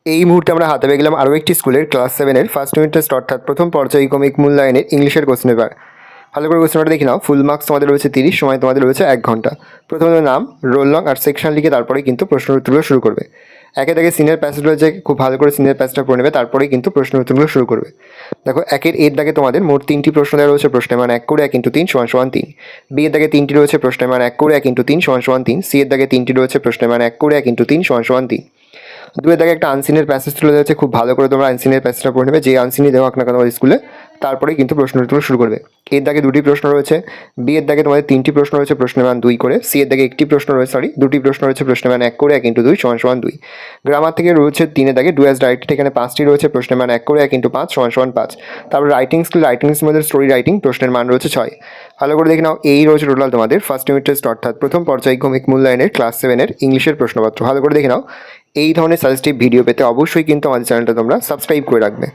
এই মুহূর্তে আমরা হাতে পেয়ে গেলাম আরও একটি স্কুলের ক্লাস 7-এর ফার্স্ট ইউনিট টেস্ট অর্থাৎ প্রথম পর্যায়ক্রমিক মূল্যায়নের ইংলিশের কোশ্চেন পেপার। ভালো করে কোশ্চেনটা দেখে নাও। ফুল মার্কস তোমাদের রয়েছে 30, সময় তোমাদের রয়েছে 1 ঘন্টা। প্রথমে নাম, রোল নং আর সেকশন লিখে তারপরে কিন্তু প্রশ্নের উত্তরগুলো শুরু করবে। একে থেকে সিনিয়র প্যাসেজ রয়েছে, খুব ভালো করে সিনিয়র প্যাসেজটা পড়ে নেবে, তারপরেই কিন্তু প্রশ্নের উত্তরগুলো শুরু করবে। দেখো, একের এর দাগে তোমাদের মোট 3টি প্রশ্ন দেওয়া রয়েছে, প্রশ্নের মান 1 করে 1 × 3 = 3। বি এর দাগে 3টি রয়েছে, প্রশ্নের মান 1 করে 1 × 3 = 3। সি এর দাগে 3টি রয়েছে, প্রশ্নের মান 1 করে 1 × 3 = 3। দুয়ের দাগে একটা আনসিনের প্যাসেজ তুলে যাচ্ছে, খুব ভালো করে তোমরা আনসিনের প্যাসেজটা পড়ে নেবে, যে আনসিনই দেওয়া হোক না কেন স্কুলে, তারপরেই কিন্তু প্রশ্ন উত্তর শুরু করবে। এর দাগে 2টি প্রশ্ন রয়েছে, বি এর দাগে তোমাদের 3টি প্রশ্ন রয়েছে, প্রশ্নের মান 2 করে। সি এর দাগে 2টি প্রশ্ন রয়েছে, প্রশ্নের মান 1 করে 1 × 2 = 2। গ্রামার থেকে রয়েছে 3 দাগে ডু অ্যাজ ডাইরেক্টেড, এখানে 5টি রয়েছে, প্রশ্নের মান 1 করে 1 × 5 = 5। তারপর রাইটিং স্কিলের মধ্যে স্টোরি রাইটিং, প্রশ্নের মান রয়েছে 6। ভালো করে দেখে নাও, এই রয়েছে টোটাল তোমাদের ফার্স্ট ইউনিট টেস্ট অর্থাৎ প্রথম পর্যায়ক্রমিক মূল্যায়নের ক্লাস 7-এর ইংলিশের প্রশ্নপত্র। ভালো করে দেখে নাও। এই ধরনের সাজেস্টিভ ভিডিও পেতে অবশ্যই কিন্তু আমাদের চ্যানেলটা তোমরা সাবস্ক্রাইব করে রাখবে।